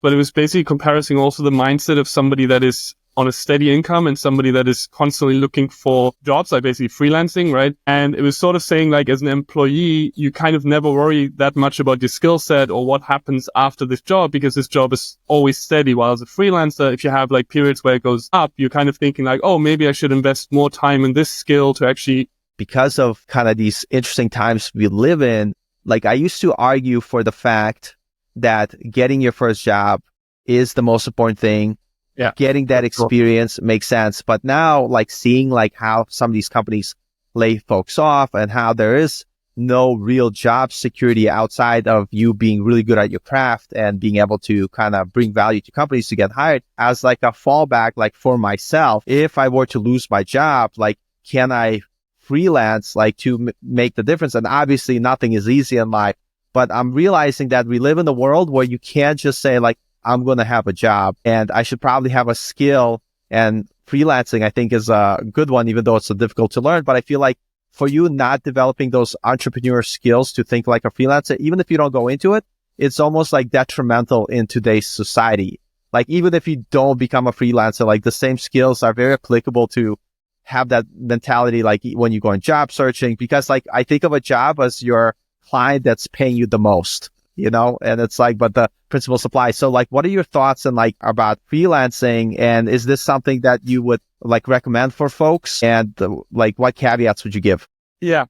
but it was basically comparing also the mindset of somebody that is on a steady income and somebody that is constantly looking for jobs, like basically freelancing, right? And it was sort of saying like, as an employee, you kind of never worry that much about your skill set or what happens after this job, because this job is always steady. While as a freelancer, if you have like periods where it goes up, you're kind of thinking like, oh, maybe I should invest more time in this skill to actually. Because of kind of these interesting times we live in, like I used to argue for the fact that getting your first job is the most important thing. Yeah. Getting that experience makes sense. But now, like seeing like how some of these companies lay folks off and how there is no real job security outside of you being really good at your craft and being able to kind of bring value to companies to get hired, as like a fallback, like for myself, if I were to lose my job, like can I freelance like to make the difference? And obviously nothing is easy in life, but I'm realizing that we live in a world where you can't just say like, I'm going to have a job and I should probably have a skill. And freelancing, I think, is a good one, even though it's so difficult to learn. But I feel like for you not developing those entrepreneur skills to think like a freelancer, even if you don't go into it, it's almost like detrimental in today's society. Like even if you don't become a freelancer, like the same skills are very applicable to have that mentality, like when you go in job searching, because like I think of a job as your client that's paying you the most, you know, and it's like, but the principal supply. So like, what are your thoughts and like about freelancing? And is this something that you would like recommend for folks? And like, what caveats would you give? Yeah.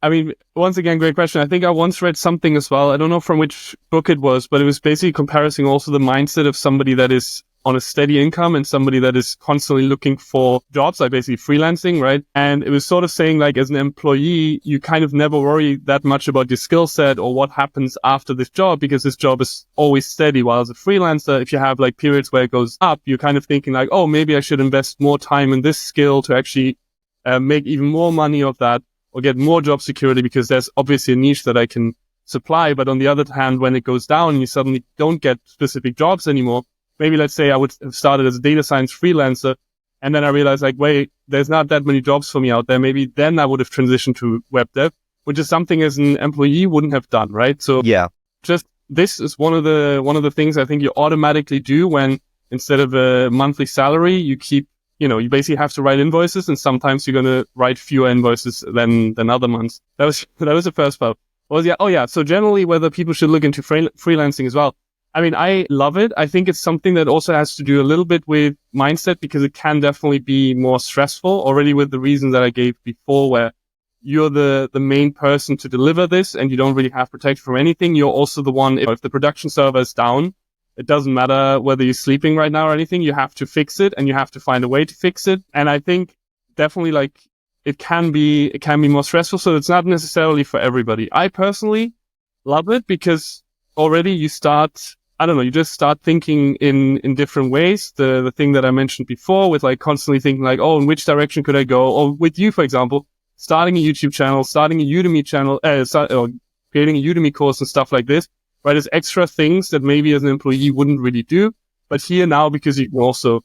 I mean, once again, great question. I think I once read something as well. I don't know from which book it was, but it was basically comparing also the mindset of somebody that is on a steady income and somebody that is constantly looking for jobs, like basically freelancing, right? And it was sort of saying like, as an employee, you kind of never worry that much about your skill set or what happens after this job, because this job is always steady. While as a freelancer, if you have like periods where it goes up, you're kind of thinking like, oh, maybe I should invest more time in this skill to actually make even more money of that or get more job security, because there's obviously a niche that I can supply. But on the other hand, when it goes down and you suddenly don't get specific jobs anymore, maybe let's say I would have started as a data science freelancer, and then I realized like, wait, there's not that many jobs for me out there. Maybe then I would have transitioned to web dev, which is something as an employee wouldn't have done, right? So yeah, just this is one of the things I think you automatically do when instead of a monthly salary, you keep, you know, you basically have to write invoices, and sometimes you're going to write fewer invoices than other months. That was the first part. So generally whether people should look into freelancing as well. I mean, I love it. I think it's something that also has to do a little bit with mindset, because it can definitely be more stressful already with the reasons that I gave before, where you're the main person to deliver this and you don't really have protection from anything. You're also the one, if the production server is down, it doesn't matter whether you're sleeping right now or anything, you have to fix it and you have to find a way to fix it. And I think definitely like it can be more stressful. So it's not necessarily for everybody. I personally love it because already you start, I don't know, you just start thinking in different ways. The thing that I mentioned before with like constantly thinking like, oh, in which direction could I go? Or with you, for example, starting a YouTube channel, starting a Udemy channel, or creating a Udemy course and stuff like this, right? There's extra things that maybe as an employee wouldn't really do. But here now, because you can also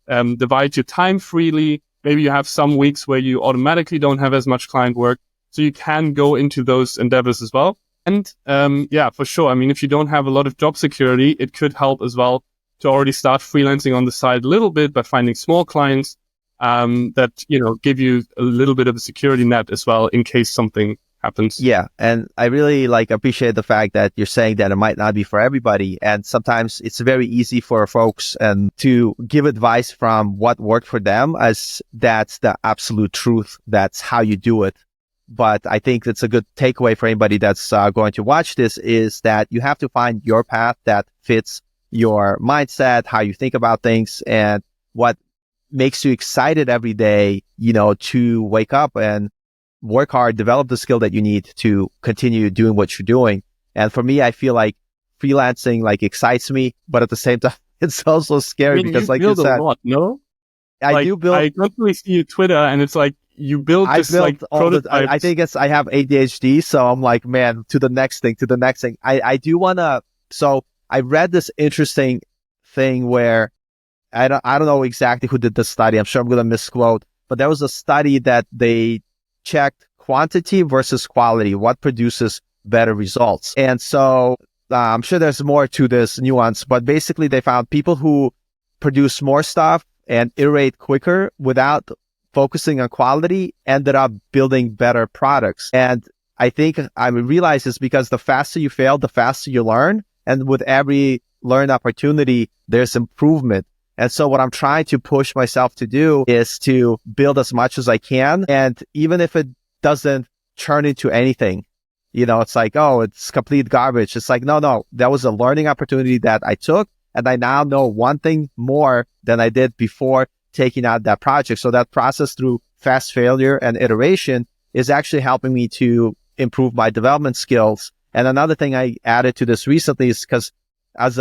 divide your time freely, maybe you have some weeks where you automatically don't have as much client work. So you can go into those endeavors as well. And yeah, for sure. I mean, if you don't have a lot of job security, it could help as well to already start freelancing on the side a little bit by finding small clients that, you know, give you a little bit of a security net as well in case something happens. Yeah. And I really like appreciate the fact that you're saying that it might not be for everybody. And sometimes it's very easy for folks to give advice from what worked for them as that's the absolute truth. That's how you do it. But I think it's a good takeaway for anybody that's going to watch this is that you have to find your path that fits your mindset, how you think about things, and what makes you excited every day, you know, to wake up and work hard, develop the skill that you need to continue doing what you're doing. And for me, I feel like freelancing like excites me, but at the same time, it's also scary because like you said, a lot, no? I do build. I constantly see your Twitter and it's like, you build this like prototypes. I think I have ADHD, so I'm like, man, to the next thing. I do want to, so I read this interesting thing where I don't know exactly who did the study. I'm sure I'm going to misquote, but there was a study that they checked quantity versus quality, what produces better results. And so I'm sure there's more to this nuance, but basically they found people who produce more stuff and iterate quicker without focusing on quality ended up building better products. And I think I realized it's because the faster you fail, the faster you learn. And with every learned opportunity, there's improvement. And so what I'm trying to push myself to do is to build as much as I can. And even if it doesn't turn into anything, it's like, oh, it's complete garbage. It's like, no, that was a learning opportunity that I took. And I now know one thing more than I did before taking out that project. So that process through fast failure and iteration is actually helping me to improve my development skills. And another thing I added to this recently is because as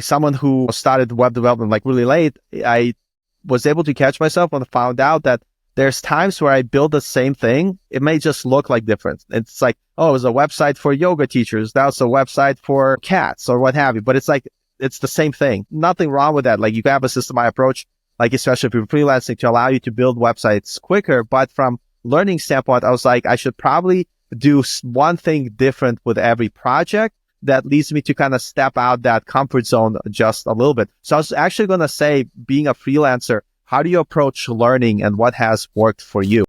someone who started web development really late, I was able to catch myself when I found out that there's times where I build the same thing. It may just look like different. It's like, oh, it was a website for yoga teachers. That's a website for cats or what have you. But it's like, it's the same thing. Nothing wrong with that. Like you can have a systematic approach, especially if you're freelancing, to allow you to build websites quicker. But from learning standpoint, I was like, I should probably do one thing different with every project that leads me to kind of step out that comfort zone just a little bit. So I was actually going to say, being a freelancer, how do you approach learning and what has worked for you?